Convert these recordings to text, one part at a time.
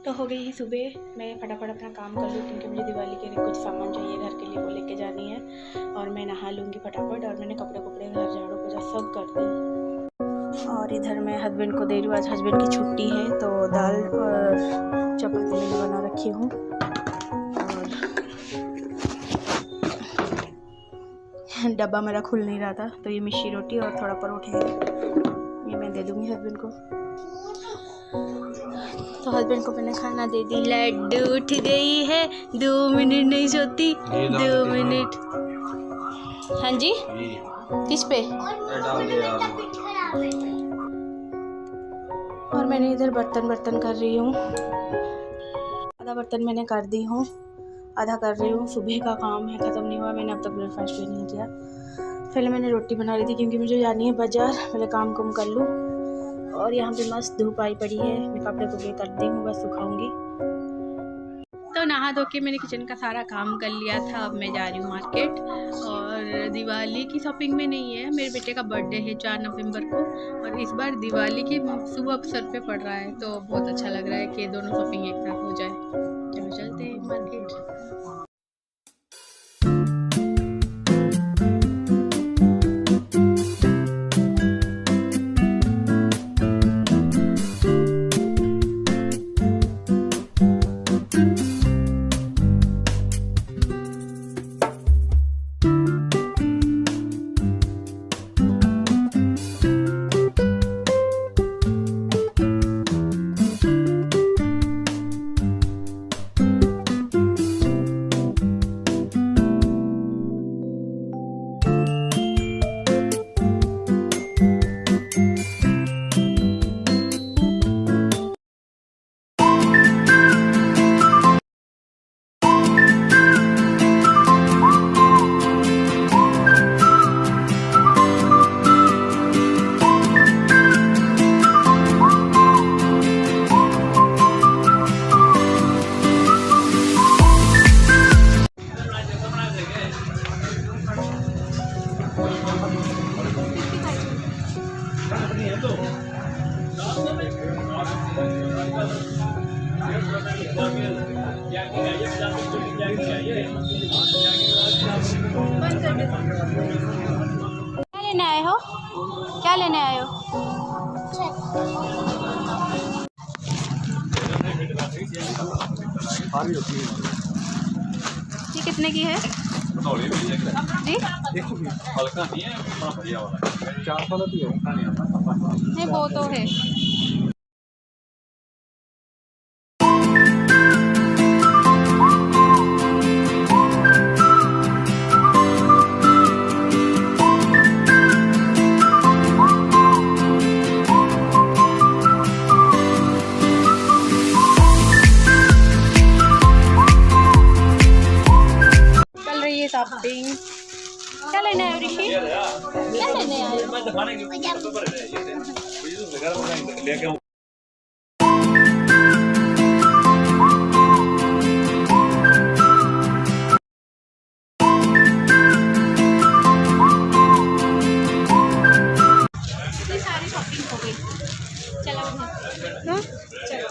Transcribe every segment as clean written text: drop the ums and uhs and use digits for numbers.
तो हो गई ही सुबह। मैं फटाफट अपना काम कर लूँ क्योंकि मुझे दिवाली के लिए कुछ सामान चाहिए घर के लिए, वो लेके जानी है। और मैं नहा लूँगी फटाफट, और मैंने कपड़े घर झाड़ू पोछा सब कर दूँ। और इधर मैं हस्बैंड को दे रही हूँ, आज हस्बैंड की छुट्टी है तो दाल और चपाती मैंने बना रखी हूँ। और डब्बा मेरा खुल नहीं रहा था तो ये मिर्ची रोटी और थोड़ा परोठे है, ये मैं दे दूँगी हस्बैंड को। तो हस्बैंड को मैंने खाना दे दी। लड्डू उठ गई है, 2 मिनट नहीं सोती, 2 मिनट। हाँ जी, किस पे? और मैंने इधर बर्तन कर रही हूँ, आधा बर्तन मैंने कर दी हूँ, आधा कर रही हूँ। सुबह का काम है, ख़त्म नहीं हुआ। मैंने अब तक ब्रेकफास्ट भी नहीं किया। पहले मैंने रोटी बना रही थी क्योंकि मुझे जानी है बाज़ार, पहले काम कर लूँ। और यहाँ पे मस्त धूप आई पड़ी है, मैं कपड़े कर दी हूँ, बस सुखाऊंगी। तो नहा धो के मैंने किचन का सारा काम कर लिया था। अब मैं जा रही हूँ मार्केट, और दिवाली की शॉपिंग में नहीं है, मेरे बेटे का बर्थडे है 4 नवंबर को, और इस बार दिवाली के शुभ अवसर पे पड़ रहा है, तो बहुत अच्छा लग रहा है कि दोनों शॉपिंग एक साथ हो जाए। चलो चलते हैं मार्केट। क्या लेने आए हो? क्या लेने आए हो? ये कितने की है जी? हल्का नहीं है, बढ़िया वाला 4 वाला भी है। नहीं, वो तो है। शॉपिंग क्या लेना है ऋषि? क्या लेने आए? सारी शॉपिंग हो गई। चलो हाँ चलो।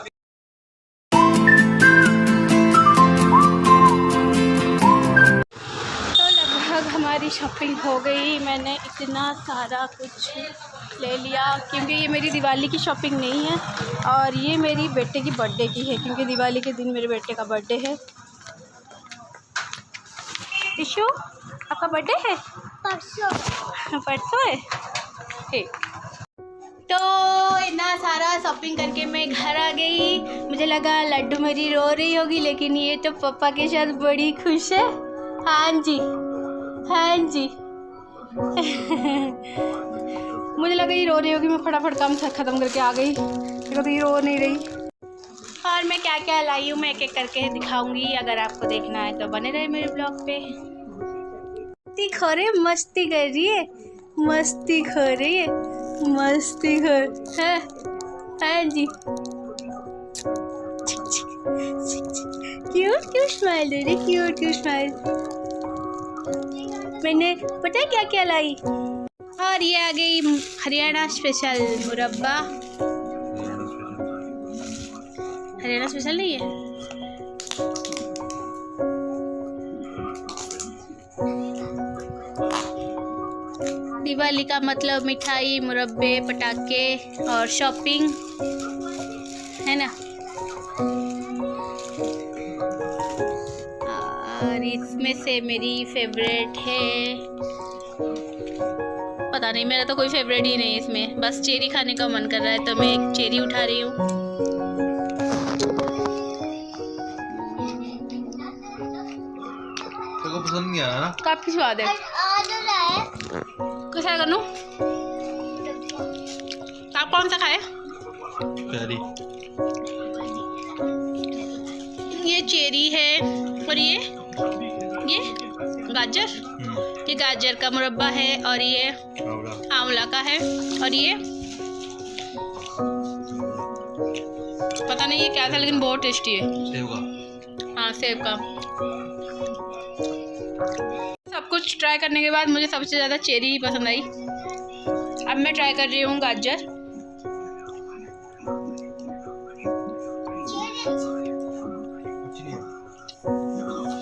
हमारी शॉपिंग हो गई। मैंने इतना सारा कुछ ले लिया क्योंकि ये मेरी दिवाली की शॉपिंग नहीं है, और ये मेरी बेटे की बर्थडे की है, क्योंकि दिवाली के दिन मेरे बेटे का बर्थडे है। टिशू, आपका बर्थडे है? परसों है। ठीक, तो इतना सारा शॉपिंग करके मैं घर आ गई। मुझे लगा लड्डू मेरी रो रही होगी, लेकिन ये तो पापा के साथ बड़ी खुश है। हाँ जी, हाँ जी। मुझे लगा ये रो रही होगी, मैं फटाफट काम ख़त्म करके आ गई, देखो तो ये रो नहीं रही। और मैं क्या क्या लाई हूँ मैं एक एक करके दिखाऊंगी। अगर आपको देखना है तो बने रहे मेरे ब्लॉग पे। मस्ती कर रही है, मस्ती खो रही है, मस्ती खो। हाँ जी, क्यूट स्माइल दे रही, क्यूट स्माइल। मैंने पता है क्या क्या लाई? और ये आ गई हरियाणा स्पेशल मुरब्बा। हरियाणा स्पेशल नहीं है। दिवाली का मतलब मिठाई, मुरब्बे, पटाखे और शॉपिंग है ना। और इसमें से मेरी फेवरेट है, पता नहीं, मेरा तो कोई फेवरेट ही नहीं है इसमें, बस चेरी खाने का मन कर रहा है तो मैं एक चेरी उठा रही हूँ। तो पसंद नहीं आया ना? काफी स्वाद है। कैसा करूँ? आप कौन सा खाए? चेरी। ये चेरी है और ये गाजर, ये गाजर का मुरब्बा है और ये आंवला का है और ये पता नहीं ये क्या था लेकिन बहुत टेस्टी है। सेब का। हाँ, सेब का। सब कुछ ट्राई करने के बाद मुझे सबसे ज़्यादा चेरी ही पसंद आई। अब मैं ट्राई कर रही हूँ गाजर।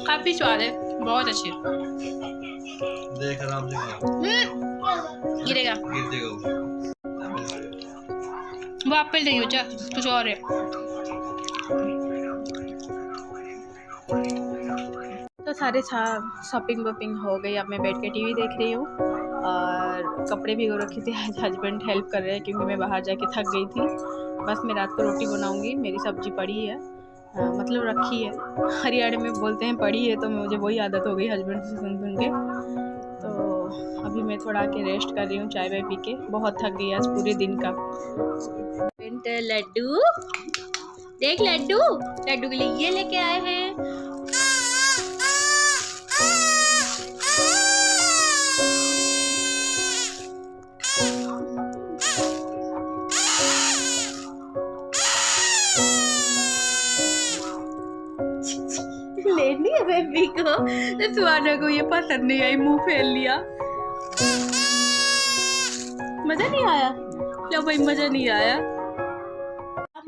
काफी स्वाद है, बहुत अच्छी। देख आराम से खाओ। गिरेगा, गिर जाएगा वो आप पे नहीं बचा, कुछ और है। तो सारे शॉपिंग वॉपिंग हो गई। अब मैं बैठ के टीवी देख रही हूँ और कपड़े भिगो रखी थी। हस्बैंड हेल्प कर रहे हैं क्योंकि मैं बाहर जाके थक गई थी। बस मैं रात को रोटी बनाऊंगी। मेरी सब्जी पड़ी है, मतलब रखी है, हरियाणा में बोलते हैं पड़ी है, तो मुझे वही आदत हो गई हस्बैंड से सुन के। तो अभी मैं थोड़ा आके रेस्ट कर रही हूँ चाय वाय पी के। बहुत थक गई आज पूरे दिन का। लड्डू देख, लड्डू के लिए ये लेके आए हैं। लेनी है बेबी को, तो सुहाना को ये पसंद नहीं आई, मुंह फेर लिया। मजा नहीं आया? लो भाई, मजा नहीं आया।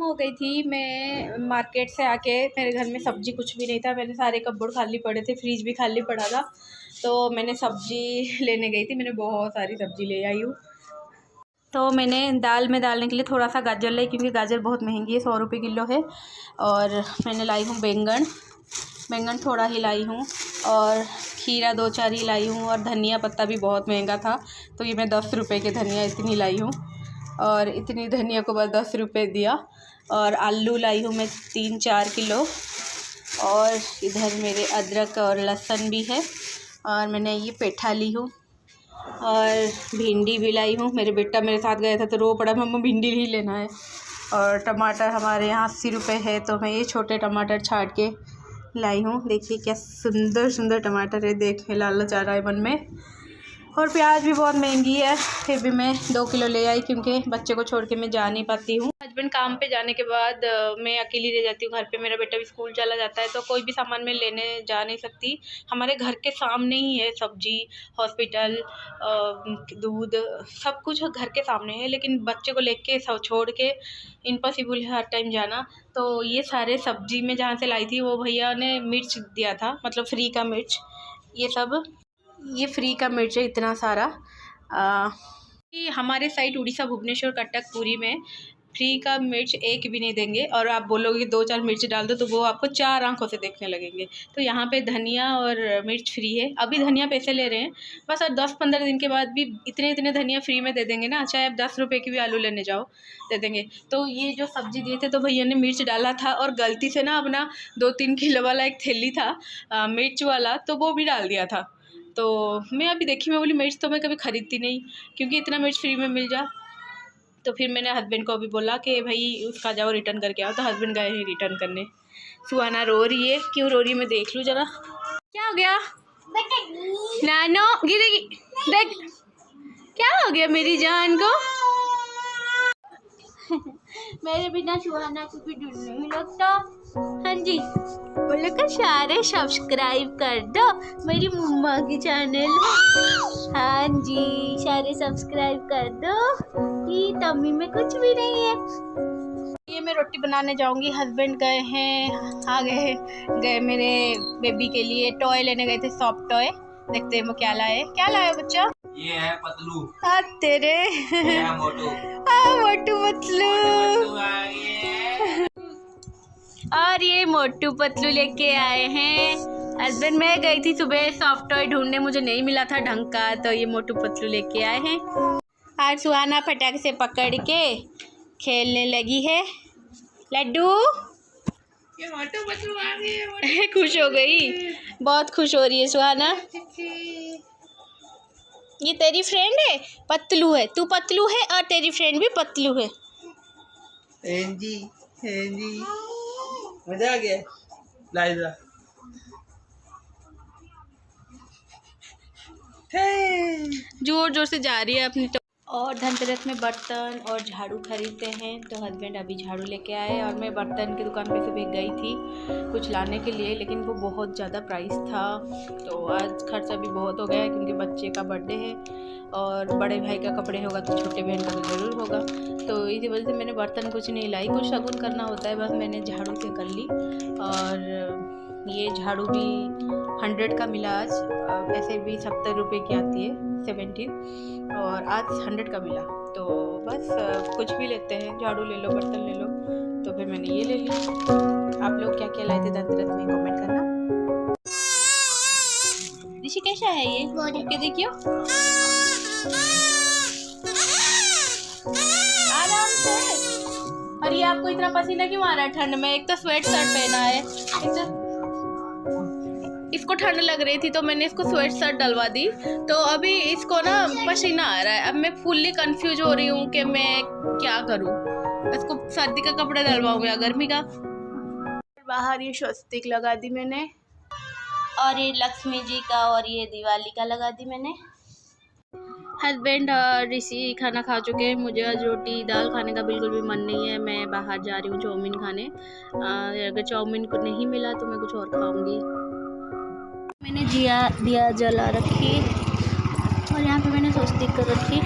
हो गई थी मैं मार्केट से आके, मेरे घर में सब्जी कुछ भी नहीं था। मेरे सारे कपबोर्ड खाली पड़े थे, फ्रिज भी खाली पड़ा था, तो मैंने सब्जी लेने गई थी। मैंने बहुत सारी सब्जी ले आई हूँ। तो मैंने दाल में डालने के लिए थोड़ा सा गाजर लाई क्योंकि गाजर बहुत महंगी है, 100 रुपये किलो है। और मैंने लाई हूँ बैंगन थोड़ा ही लाई हूँ, और खीरा 2-4 ही लाई हूँ, और धनिया पत्ता भी बहुत महंगा था तो ये मैं 10 रुपये की धनिया इतनी लाई हूँ, और इतनी धनिया को बस 10 रुपये दिया। और आलू लाई हूँ मैं 3-4 किलो, और इधर मेरे अदरक और लहसुन भी है, और मैंने ये पेठा ली हूँ, और भिंडी भी लाई हूँ। मेरे बेटा मेरे साथ गया था तो रो पड़ा, मम्मा भिंडी ही लेना है। और टमाटर हमारे यहाँ 80 रुपये है, तो मैं ये छोटे टमाटर छाट के लाई हूँ। देखिए क्या सुंदर सुंदर टमाटर है, देख लालच आ रहा है मन में। और प्याज भी बहुत महंगी है, फिर भी मैं 2 किलो ले आई क्योंकि बच्चे को छोड़ के मैं जा नहीं पाती हूँ। हस्बैंड काम पे जाने के बाद मैं अकेली रह जाती हूँ घर पे। मेरा बेटा भी स्कूल चला जाता है, तो कोई भी सामान मैं लेने जा नहीं सकती। हमारे घर के सामने ही है सब्जी, हॉस्पिटल, दूध, सब कुछ घर के सामने है, लेकिन बच्चे को लेके सब छोड़ के इम्पॉसिबल है हर टाइम जाना। तो ये सारे सब्जी में जहाँ से लाई थी वो भैया ने मिर्च दिया था, मतलब फ्री का मिर्च। ये फ्री का मिर्च है इतना सारा। हमारे साइड उड़ीसा, भुवनेश्वर, कटक, पुरी में फ्री का मिर्च एक भी नहीं देंगे, और आप बोलोगे 2-4 मिर्च डाल दो तो वो आपको 4 आंखों से देखने लगेंगे। तो यहाँ पे धनिया और मिर्च फ्री है। अभी धनिया पैसे ले रहे हैं बस, और 10-15 दिन के बाद भी इतने धनिया फ्री में दे देंगे ना, चाहे आप 10 रुपये की भी आलू लेने जाओ दे देंगे। तो ये जो सब्ज़ी दिए थे तो भैया ने मिर्च डाला था, और गलती से ना अपना 2-3 किलो वाला एक थैली था मिर्च वाला, तो वो भी डाल दिया था। तो मैं अभी देखी, मैं बोली मिर्च तो मैं कभी ख़रीदती नहीं क्योंकि इतना मिर्च फ्री में मिल जा। तो फिर मैंने हस्बैंड को भी बोला कि भाई उसका जाओ रिटर्न करके आओ, तो हस्बैंड गए हैं रिटर्न करने। सुहाना रो रही है, क्यों रो रही है मैं देख लूँ ज़रा। क्या हो गया नानो? गिरेगी, देख क्या हो गया मेरी जान को। मेरे बिना सुहाना को भी डर नहीं लगता। हाँ जी, बोलो का सारे सब्सक्राइब कर दो मेरी मम्मा के चैनल। हाँ जी, सारे सब्सक्राइब कर दो कि टम्मी में कुछ भी नहीं है। ये चलिए मैं रोटी बनाने जाऊंगी। हस्बैंड गए हैं, आ गए मेरे बेबी के लिए टॉय लेने गए थे, सॉफ्ट टॉय। देखते हैं वो क्या लाए। क्या लाया बच्चा? ये है पतलू। हाँ तेरे मोटू। मोटू पतलू। और ये मोटू पतलू लेके आए हैं हस्बैंड। मैं गई थी सुबह सॉफ्ट टॉय ढूंढने, मुझे नहीं मिला था ढंग का, तो ये मोटू पतलू लेके आए हैं। और सुहाना फटाक से पकड़ के खेलने लगी है। लड्डू ये मोटू पतलू आ गए। खुश हो गई, बहुत खुश हो रही है सुहाना। ये तेरी फ्रेंड है, पतलू है, तू पतलू है और तेरी फ्रेंड भी पतलू है। एंजी एंजी मजा आ गया। लाइजा जोर जोर से जा रही है अपनी। और धनतेरस में बर्तन और झाड़ू खरीदते हैं, तो हस्बैंड अभी झाड़ू लेके आए और मैं बर्तन की दुकान पे सुबह गई थी कुछ लाने के लिए, लेकिन वो बहुत ज़्यादा प्राइस था, तो आज खर्चा भी बहुत हो गया है क्योंकि बच्चे का बर्थडे है और बड़े भाई का कपड़े होगा तो छोटे बहन का तो ज़रूर होगा, तो इसी वजह से मैंने बर्तन कुछ नहीं लाई। कुछ शगुन करना होता है, बस मैंने झाड़ू से कर ली। और ये झाड़ू भी 100 का मिला आज, ऐसे भी 70 रुपये की आती है, 70, और आज 100 का मिला। तो बस कुछ भी लेते हैं, झाड़ू ले लो, बर्तन ले लो, तो फिर मैंने ये ले ली। आप लोग क्या क्या लाए थे धनतेरस में कमेंट करना। ऋषि कैसा है ये? ओके देखियो, आराम से। और ये आपको इतना पसीना क्यों आ रहा है ठंड में? एक तो स्वेट शर्ट पहना है, इसको ठंड लग रही थी तो मैंने इसको स्वेट शर्ट डलवा दी, तो अभी इसको ना पसीना आ रहा है। अब मैं फुल्ली कंफ्यूज हो रही हूँ कि मैं क्या करूँ, इसको सर्दी का कपड़ा डलवाऊँ या गर्मी का। बाहर ये स्वस्तिक लगा दी मैंने, और ये लक्ष्मी जी का और ये दिवाली का लगा दी मैंने। हस्बैंड और ऋषि खाना खा चुके हैं, मुझे आज रोटी दाल खाने का बिल्कुल भी मन नहीं है। मैं बाहर जा रही हूँ चाउमीन खाने, अगर चाउमीन को नहीं मिला तो मैं कुछ और खाऊंगी। मैंने दिया जला रखी और यहाँ पे मैंने स्वस्तिक कर रखी।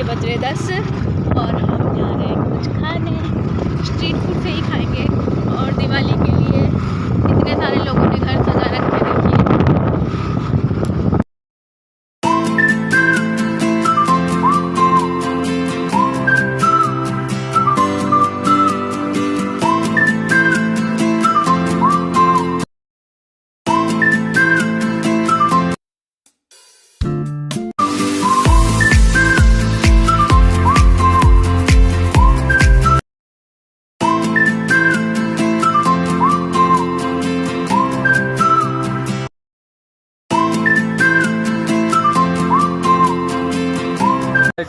बज रहे 10 और हम जा रहे हैं कुछ खाने, स्ट्रीट फूड से ही खाएंगे। और दिवाली के लिए इतने सारे लोगों ने घर सजा रखे हैं, देखिए।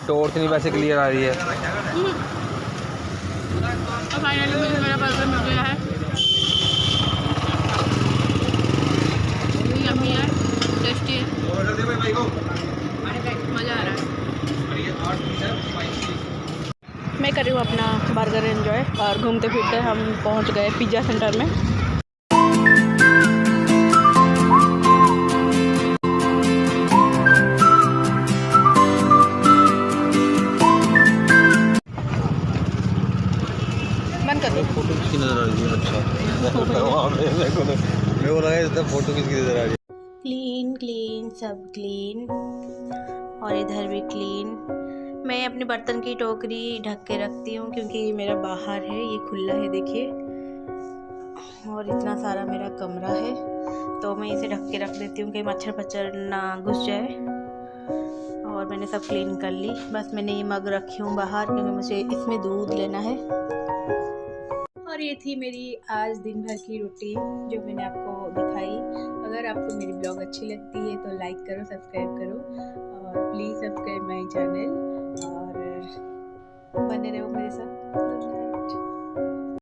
टॉर्च नहीं वैसे क्लियर आ रही है। तो फाइनली मुझे मेरा बर्गर मिल गया है, यम्मी है, टेस्टी है, मज़ा आ रहा है। मैं कर रही हूँ अपना बर्गर एंजॉय और घूमते फिरते हम पहुँच गए पिज़्ज़ा सेंटर में। फोटो किसकी नजर आ रही है? अच्छा मेरे को लगा इधर फोटो किसकी नजर आ रही है। क्लीन क्लीन सब क्लीन, और इधर भी क्लीन। मैं अपने बर्तन की टोकरी ढक के रखती हूँ क्योंकि मेरा बाहर है, ये खुला है देखिए, और इतना सारा मेरा कमरा है, तो मैं इसे ढक के रख देती हूँ कि मच्छर पच्छर ना घुस जाए। और मैंने सब क्लीन कर ली। बस मैंने ये मग रखी हूँ बाहर क्योंकि मुझे इसमें दूध लेना है। और ये थी मेरी आज दिन भर की रूटीन जो मैंने आपको दिखाई। अगर आपको मेरी ब्लॉग अच्छी लगती है तो लाइक करो, सब्सक्राइब करो और प्लीज़ सब्सक्राइब माय चैनल और बने रहो मेरे साथ।